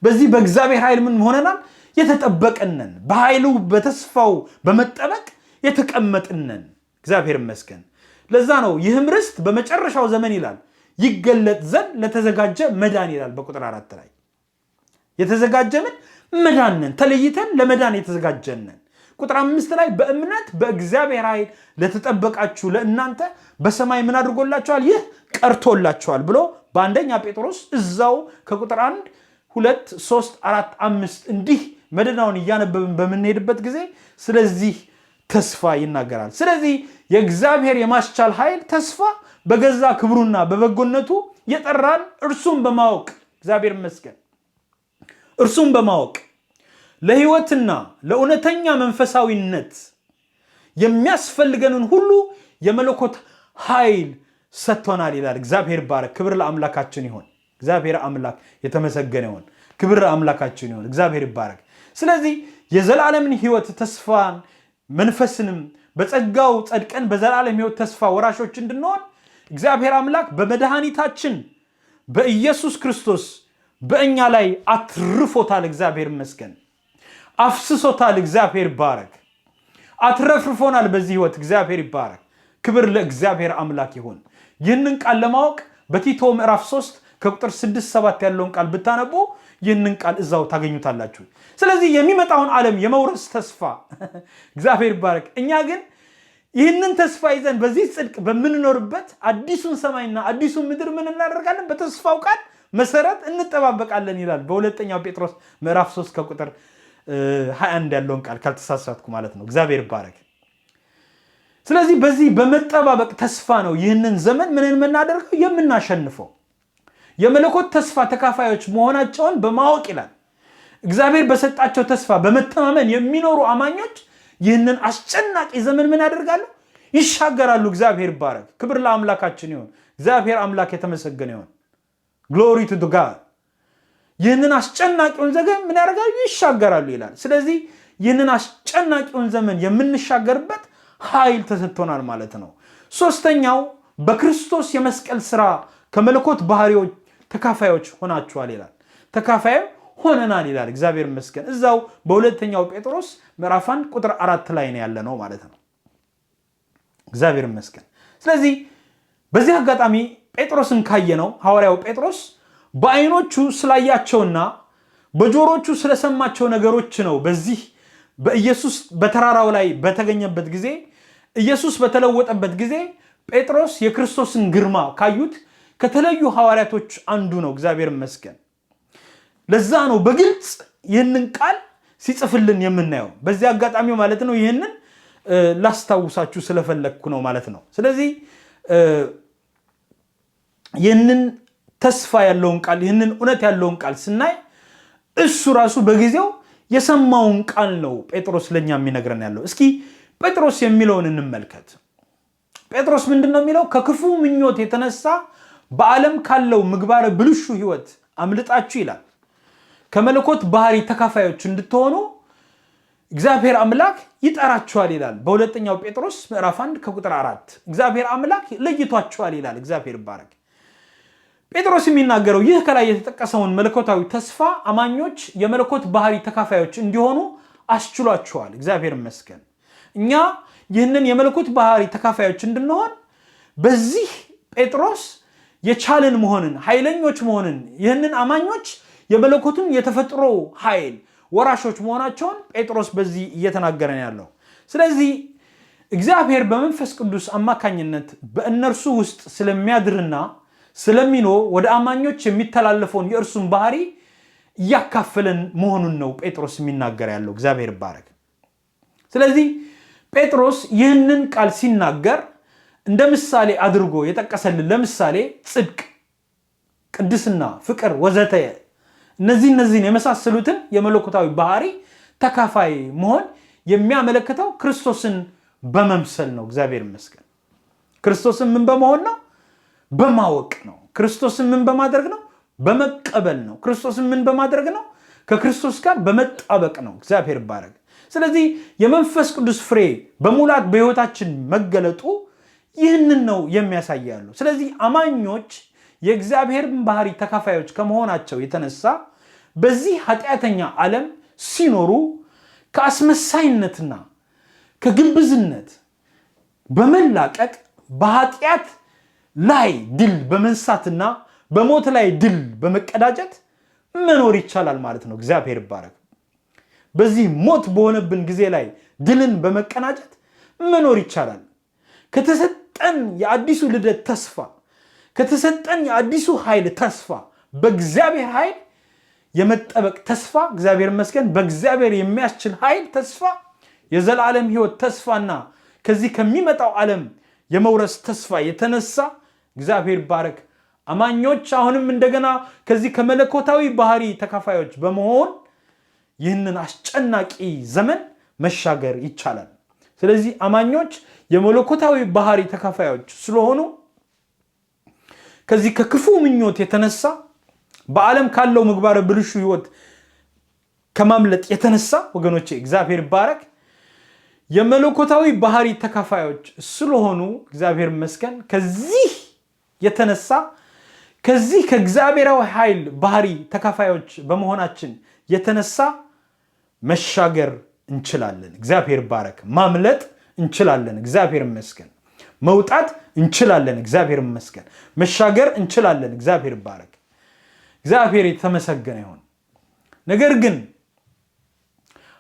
በዚህ በእግዚአብሔር ኃይል ምን ሆነናል? የተጠበቅነን፣ በኃይሉ በተስፋው በመጠበቅ የተቀመጥነን። እግዚአብሔር ይመስገን። ለዛ ነው ይህም ርስት በመጨረሻው ዘመን ይላል ይገለጥ ዘንድ ለተዘጋጀ መዳን ይላል በቁጥር 4 ላይ የተዘጋጀ መዳንን ተለይተን ለመዳን የተዘጋጀነን። ቁጥር 5 ላይ በእምነት በእግዚአብሔር ኃይል ለተጠበቃችሁ ለእናንተ በሰማይ ምን አድርጎላችኋል? ይህ ቀርቶላችኋል ብሎ በአንደኛ ጴጥሮስ እዛው ከቁጥር 1 2 3 4 5 እንዲህ መደናውን እያነበብን በምንሄድበት ጊዜ ስለዚህ ተስፋ ይናገራል። ስለዚህ የእግዚአብሔር የማስቻል ኃይል ተስፋ በገዛ ክብሩና በበጎነቱ የጠራን እርሱን በማወቅ እግዚአብሔር ይመስገን እርሱን በማወቅ ለሕይወትና ለእውነተኛ መንፈሳዊነት የሚያስፈልገንን ሁሉ የመለኮት ኃይል ሰጥቶናል ይላል። እግዚአብሔር ይባረክ። ክብር ለአምላካችን ይሁን። እግዚአብሔር አምላክ የተመሰገነ ይሁን። ክብር ለአምላካችን ይሁን። እግዚአብሔር ይባረክ። ስለዚህ የዘላለምን ሕይወት ተስፋን መንፈስንም በጸጋው ጸድቀን በዘላለም ሕይወት ተስፋ ወራሾች እንድንሆን እግዚአብሔር አምላክ በመድኃኒታችን በኢየሱስ ክርስቶስ በእኛ ላይ አትርፎታል። እግዚአብሔር ይመስገን። አፍስሶታል። እግዚአብሔር ይባረክ። አትረፍርፎናል በዚህ ሕይወት። እግዚአብሔር ይባረክ። ክብር ለእግዚአብሔር አምላክ ይሁን። ይህንን ቃል ለማወቅ በቲቶ ምዕራፍ 3 ከቁጥር 6-7 ያለውን ቃል ብታነቡ ይህንን ቃል እዛው ታገኙታላችሁ። ስለዚህ የሚመጣውን ዓለም የመውረስ ተስፋ እግዚአብሔር ይባረክ። እኛ ግን ይህንን ተስፋ ይዘን በዚህ ጽድቅ በምንኖርበት አዲሱን ሰማይና አዲሱን ምድር ምን እናደርጋለን? በተስፋው ቃል መሰረት እንጠባበቃለን ይላል በሁለተኛው ጴጥሮስ ምዕራፍ 3 ከቁጥር 21 ያለውን ቃል ካልተሳሳትኩ ማለት ነው። እግዚአብሔር ይባረክ። ስለዚህ በዚህ በመጠባበቅ ተስፋ ነው ይህንን ዘመን ምን የምናደርገው? የምናሸንፈው። የመለኮት ተስፋ ተካፋዮች መሆናቸውን በማወቅ ይላል። እግዚአብሔር በሰጣቸው ተስፋ በመተማመን የሚኖሩ አማኞች ይህንን አስጨናቂ ዘመን ምን ያደርጋሉ? ይሻገራሉ። እግዚአብሔር ይባረክ። ክብር ለአምላካችን ይሁን። እግዚአብሔር አምላክ የተመሰገነ ይሁን። ግሎሪ ቱ ጋድ። ይህንን አስጨናቂውን ዘመን ምን ያደርጋሉ? ይሻገራሉ ይላል። ስለዚህ ይህንን አስጨናቂውን ዘመን የምንሻገርበት ኃይል ተሰጥቶናል ማለት ነው። ሶስተኛው በክርስቶስ የመስቀል ሥራ ከመለኮት ባህሪዎች ተካፋዮች ሆናችኋል ይላል። ተካፋይ ሆነናል ይላል። እግዚአብሔር ይመስገን። እዛው በሁለተኛው ጴጥሮስ ምዕራፍ 1 ቁጥር 4 ላይ ነው ያለ ነው ማለት ነው። እግዚአብሔር ይመስገን። ስለዚህ በዚህ አጋጣሚ ጴጥሮስን ካየነው ሐዋርያው ጴጥሮስ በዓይኖቹ ስላያቸውና በጆሮቹ ስለሰማቸው ነገሮች ነው በዚህ በኢየሱስ በተራራው ላይ በተገኘበት ጊዜ ኢየሱስ በተለወጠበት ጊዜ ጴጥሮስ የክርስቶስን ግርማ ካዩት ከተለዩ ሐዋርያቶች አንዱ ነው። እግዚአብሔር ይመስገን። ለዛ ነው በግልጽ ይህንን ቃል ሲጽፍልን የምናየው በዚህ አጋጣሚ ማለት ነው። ይህንን ላስታውሳችሁ ስለፈለግኩ ነው ማለት ነው። ስለዚህ ይህንን ተስፋ ያለውን ቃል ይህንን እውነት ያለውን ቃል ስናይ እሱ ራሱ በጊዜው የሰማውን ቃል ነው ጴጥሮስ ለኛ የሚነግረን ያለው። እስኪ ጴጥሮስ የሚለውን እንመልከት። ጴጥሮስ ምንድነው የሚለው? ከክፉ ምኞት የተነሳ በዓለም ካለው ምግባረ ብልሹ ህይወት አምልጣችሁ ይላል ከመለኮት ባህሪ ተካፋዮች እንድትሆኑ እግዚአብሔር አምላክ ይጠራችኋል ይላል። በሁለተኛው ጴጥሮስ ምዕራፍ 1 ከቁጥር 4 እግዚአብሔር አምላክ ለይቷችኋል ይላል። እግዚአብሔር ይባረክ። ጴጥሮስ የሚናገረው ይህ ከላይ የተጠቀሰውን መለኮታዊ ተስፋ አማኞች የመለኮት ባህሪ ተካፋዮች እንዲሆኑ አስችሏቸዋል። እግዚአብሔር ይመስገን። እኛ ይህንን የመለኮት ባህሪ ተካፋዮች እንድንሆን በዚህ ጴጥሮስ የቻልን መሆንን ኃይለኞች መሆንን ይህንን አማኞች የመለኮቱን የተፈጥሮ ኃይል ወራሾች መሆናቸውን ጴጥሮስ በዚህ እየተናገረን ያለው። ስለዚህ እግዚአብሔር በመንፈስ ቅዱስ አማካኝነት በእነርሱ ውስጥ ስለሚያድርና ስለሚኖር ወደ አማኞች የሚተላለፈውን የእርሱን ባህሪ እያካፈለን መሆኑን ነው ጴጥሮስ የሚናገር ያለው። እግዚአብሔር ይባረክ። ስለዚህ ጴጥሮስ ይህንን ቃል ሲናገር እንደ ምሳሌ አድርጎ የጠቀሰልን ለምሳሌ ጽድቅ፣ ቅድስና፣ ፍቅር ወዘተ እነዚህን የመሳሰሉትን የመለኮታዊ ባህሪ ተካፋይ መሆን የሚያመለክተው ክርስቶስን በመምሰል ነው። እግዚአብሔር ይመስገን። ክርስቶስን ምን በመሆን ነው? በማወቅ ነው። ክርስቶስን ምን በማድረግ ነው? በመቀበል ነው። ክርስቶስን ምን በማድረግ ነው? ከክርስቶስ ጋር በመጣበቅ ነው። እግዚአብሔር ይባረክ። ስለዚህ የመንፈስ ቅዱስ ፍሬ በሙላት በህይወታችን መገለጡ ይህንን ነው የሚያሳያሉ። ስለዚህ አማኞች የእግዚአብሔርን ባህሪ ተካፋዮች ከመሆናቸው የተነሳ በዚህ ኃጢአተኛ ዓለም ሲኖሩ ከአስመሳይነትና ከግብዝነት በመላቀቅ በኃጢአት ላይ ድል በመንሳትና በሞት ላይ ድል በመቀዳጀት መኖር ይቻላል ማለት ነው። እግዚአብሔር ይባረክ። በዚህ ሞት በሆነብን ጊዜ ላይ ድልን በመቀናጀት መኖር ይቻላል። ከተሰጠን የአዲሱ ልደት ተስፋ ከተሰጠን የአዲሱ ኃይል ተስፋ በእግዚአብሔር ኃይል የመጠበቅ ተስፋ እግዚአብሔር ይመስገን በእግዚአብሔር የሚያስችል ኃይል ተስፋ የዘላለም ህይወት ተስፋና ከዚህ ከሚመጣው ዓለም የመውረስ ተስፋ የተነሳ እግዚአብሔር ይባረክ አማኞች አሁንም እንደገና ከዚህ ከመለኮታዊ ባህሪ ተካፋዮች በመሆን ይህንን አስጨናቂ ዘመን መሻገር ይቻላል። ስለዚህ አማኞች የመለኮታዊ ባህሪ ተካፋዮች ስለሆኑ ከዚህ ከክፉ ምኞት የተነሳ በዓለም ካለው ምግባረ ብልሹ ህይወት ከማምለጥ የተነሳ ወገኖቼ እግዚአብሔር ይባረክ የመለኮታዊ ባህሪ ተካፋዮች ስለሆኑ እግዚአብሔር ይመስገን ከዚህ የተነሳ ከዚህ ከእግዚአብሔራዊ ኃይል ባህሪ ተካፋዮች በመሆናችን የተነሳ መሻገር እንችላለን። እግዚአብሔር ይባረክ። ማምለጥ እንችላለን። እግዚአብሔር ይመስገን። መውጣት እንችላለን። እግዚአብሔር ይመስገን። መሻገር እንችላለን። እግዚአብሔር ይባረክ። እግዚአብሔር የተመሰገነ ይሁን። ነገር ግን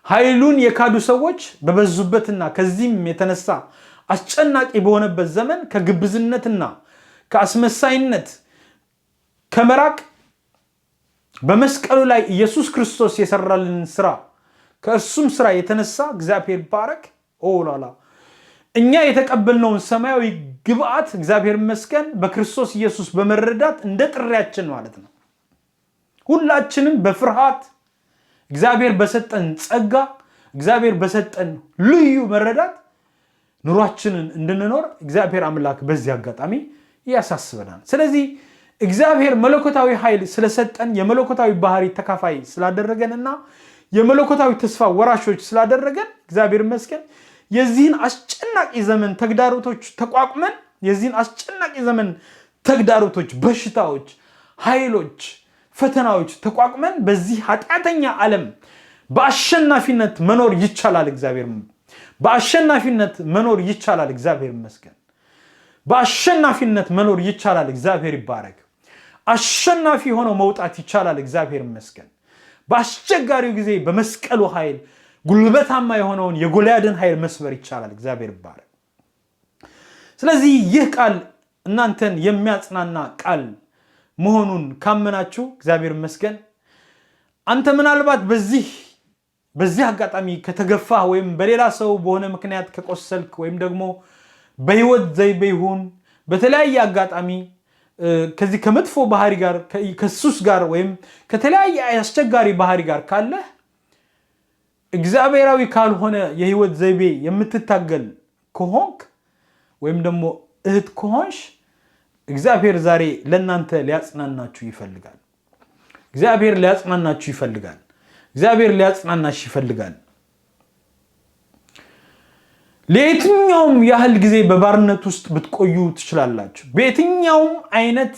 ኃይሉን የካዱ ሰዎች በበዙበትና ከዚህም የተነሳ አስጨናቂ በሆነበት ዘመን ከግብዝነትና ከአስመሳይነት ከመራቅ በመስቀሉ ላይ ኢየሱስ ክርስቶስ የሰራልን ስራ ከእርሱም ስራ የተነሳ እግዚአብሔር ይባረክ ኦላላ እኛ የተቀበልነውን ሰማያዊ ግብአት እግዚአብሔር ይመስገን በክርስቶስ ኢየሱስ በመረዳት እንደ ጥሪያችን ማለት ነው ሁላችንም በፍርሃት እግዚአብሔር በሰጠን ጸጋ እግዚአብሔር በሰጠን ልዩ መረዳት ኑሯችንን እንድንኖር እግዚአብሔር አምላክ በዚህ አጋጣሚ ያሳስበናል። ስለዚህ እግዚአብሔር መለኮታዊ ኃይል ስለሰጠን የመለኮታዊ ባህሪ ተካፋይ ስላደረገንና የመለኮታዊ ተስፋ ወራሾች ስላደረገን እግዚአብሔር ይመስገን የዚህን አስጨናቂ ዘመን ተግዳሮቶች ተቋቁመን የዚህን አስጨናቂ ዘመን ተግዳሮቶች በሽታዎች ኃይሎች ፈተናዎች ተቋቁመን በዚህ ኃጢአተኛ ዓለም በአሸናፊነት መኖር ይቻላል። እግዚአብሔር በአሸናፊነት መኖር ይቻላል። እግዚአብሔር ይመስገን በአሸናፊነት መኖር ይቻላል። እግዚአብሔር ይባረክ። አሸናፊ ሆኖ መውጣት ይቻላል። እግዚአብሔር ይመስገን በአስቸጋሪው ጊዜ በመስቀሉ ኃይል ጉልበታማ የሆነውን የጎልያድን ኃይል መስበር ይቻላል። እግዚአብሔር ይባረክ። ስለዚህ ይህ ቃል እናንተን የሚያጽናና ቃል መሆኑን ካመናችሁ እግዚአብሔር ይመስገን አንተ ምናልባት በዚህ አጋጣሚ ከተገፋ ወይም በሌላ ሰው በሆነ ምክንያት ከቆሰልክ ወይም ደግሞ በህይወት ዘይቤ ይሁን በተለያየ አጋጣሚ ከዚህ ከመጥፎ ባህሪ ጋር ከሱስ ጋር ወይም ከተለያየ አስቸጋሪ ባህሪ ጋር ካለ እግዚአብሔራዊ ካልሆነ የህይወት ዘይቤ የምትታገል ከሆንክ ወይም ደግሞ እህት ከሆንሽ እግዚአብሔር ዛሬ ለእናንተ ሊያጽናናችሁ ይፈልጋል። እግዚአብሔር ሊያጽናናችሁ ይፈልጋል። እግዚአብሔር ሊያጽናናሽ ይፈልጋል። ለየትኛውም ያህል ጊዜ በባርነት ውስጥ ብትቆዩ ትችላላችሁ። በየትኛውም አይነት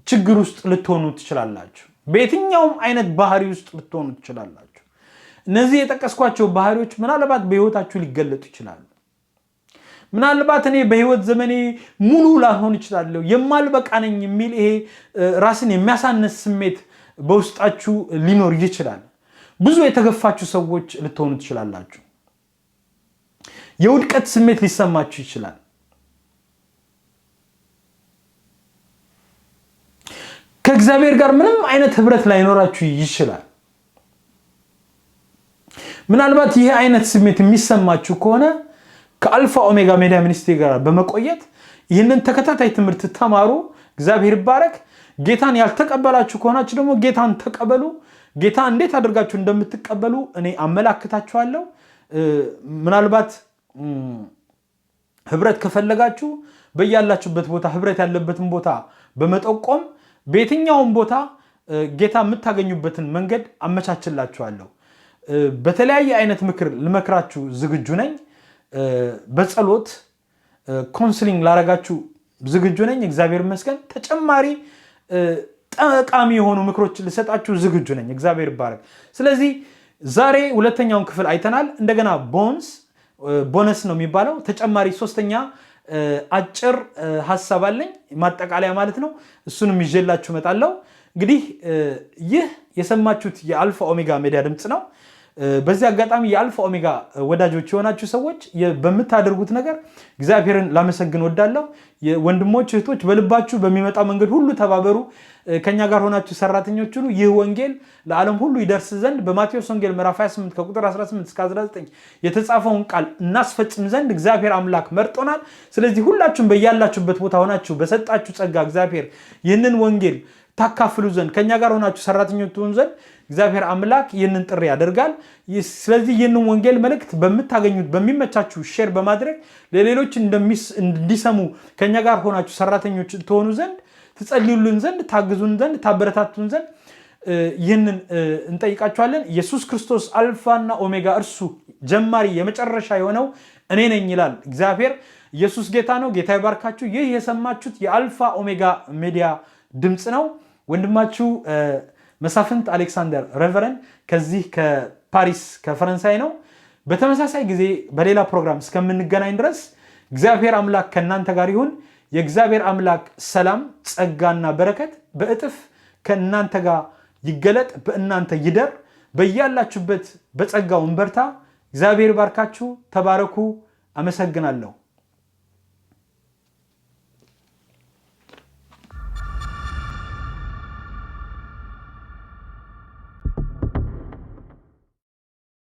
ችግር ውስጥ ልትሆኑ ትችላላችሁ። በየትኛውም አይነት ባህሪ ውስጥ ልትሆኑ ትችላላችሁ። እነዚህ የጠቀስኳቸው ባህሪዎች ምናልባት በህይወታችሁ ሊገለጡ ይችላሉ። ምናልባት እኔ በህይወት ዘመኔ ሙሉ ላልሆን እችላለሁ የማልበቃ ነኝ የሚል ይሄ ራስን የሚያሳነስ ስሜት በውስጣችሁ ሊኖር ይችላል። ብዙ የተገፋችሁ ሰዎች ልትሆኑ ትችላላችሁ። የውድቀት ስሜት ሊሰማችሁ ይችላል። ከእግዚአብሔር ጋር ምንም አይነት ህብረት ላይኖራችሁ ይችላል። ምናልባት ይሄ አይነት ስሜት የሚሰማችሁ ከሆነ ከአልፋ ኦሜጋ ሚዲያ ሚኒስትሪ ጋር በመቆየት ይህንን ተከታታይ ትምህርት ተማሩ። እግዚአብሔር ይባረክ። ጌታን ያልተቀበላችሁ ከሆናችሁ ደግሞ ጌታን ተቀበሉ። ጌታ እንዴት አድርጋችሁ እንደምትቀበሉ እኔ አመላክታችኋለሁ። ምናልባት ህብረት ከፈለጋችሁ በያላችሁበት ቦታ ህብረት ያለበትን ቦታ በመጠቆም በየትኛውም ቦታ ጌታ የምታገኙበትን መንገድ አመቻችላችኋለሁ። በተለያየ አይነት ምክር ልመክራችሁ ዝግጁ ነኝ። በጸሎት ካውንስሊንግ ላረጋችሁ ዝግጁ ነኝ። እግዚአብሔር ይመስገን። ተጨማሪ ጠቃሚ የሆኑ ምክሮችን ልሰጣችሁ ዝግጁ ነኝ። እግዚአብሔር ይባረክ። ስለዚህ ዛሬ ሁለተኛውን ክፍል አይተናል። እንደገና ቦነስ ነው የሚባለው ተጨማሪ ሶስተኛ አጭር ሐሳብ አለኝ ማጠቃለያ ማለት ነው። እሱንም ይዤላችሁ እመጣለሁ። እንግዲህ ይህ የሰማችሁት የአልፋ ኦሜጋ ሚዲያ ድምጽ ነው። በዚህ አጋጣሚ የአልፋ ኦሜጋ ወዳጆች የሆናችሁ ሰዎች በምታደርጉት ነገር እግዚአብሔርን ላመሰግን ወዳለሁ። ወንድሞች እህቶች በልባችሁ በሚመጣ መንገድ ሁሉ ተባበሩ። ከኛ ጋር ሆናችሁ ሰራተኞች ሁሉ ይህ ወንጌል ለዓለም ሁሉ ይደርስ ዘንድ በማቴዎስ ወንጌል ምዕራፍ 28 ከቁጥር 18 እስከ 19 የተጻፈውን ቃል እናስፈጽም ዘንድ እግዚአብሔር አምላክ መርጦናል። ስለዚህ ሁላችሁም በያላችሁበት ቦታ ሆናችሁ በሰጣችሁ ጸጋ እግዚአብሔር ይህንን ወንጌል ታካፍሉ ዘንድ ከኛ ጋር ሆናችሁ ሰራተኞች ትሆኑ ዘንድ እግዚአብሔር አምላክ ይህንን ጥሪ ያደርጋል። ስለዚህ ይህንን ወንጌል መልእክት በምታገኙት በሚመቻችሁ ሼር በማድረግ ለሌሎች እንዲሰሙ ከኛ ጋር ሆናችሁ ሰራተኞች ትሆኑ ዘንድ ትጸልዩልን ዘንድ ታግዙን ዘንድ ታበረታቱን ዘንድ ይህንን እንጠይቃችኋለን። ኢየሱስ ክርስቶስ አልፋና ኦሜጋ እርሱ ጀማሪ የመጨረሻ የሆነው እኔ ነኝ ይላል እግዚአብሔር። ኢየሱስ ጌታ ነው። ጌታ ይባርካችሁ። ይህ የሰማችሁት የአልፋ ኦሜጋ ሚዲያ ድምጽ ነው። ወንድማችሁ መሳፍንት አሌክሳንደር ሬቨረንድ ከዚህ ከፓሪስ ከፈረንሳይ ነው። በተመሳሳይ ጊዜ በሌላ ፕሮግራም እስከምንገናኝ ድረስ እግዚአብሔር አምላክ ከእናንተ ጋር ይሁን። የእግዚአብሔር አምላክ ሰላም ጸጋና በረከት በእጥፍ ከእናንተ ጋር ይገለጥ፣ በእናንተ ይደር። በያላችሁበት በጸጋው እንበርታ። እግዚአብሔር ባርካችሁ። ተባረኩ። አመሰግናለሁ።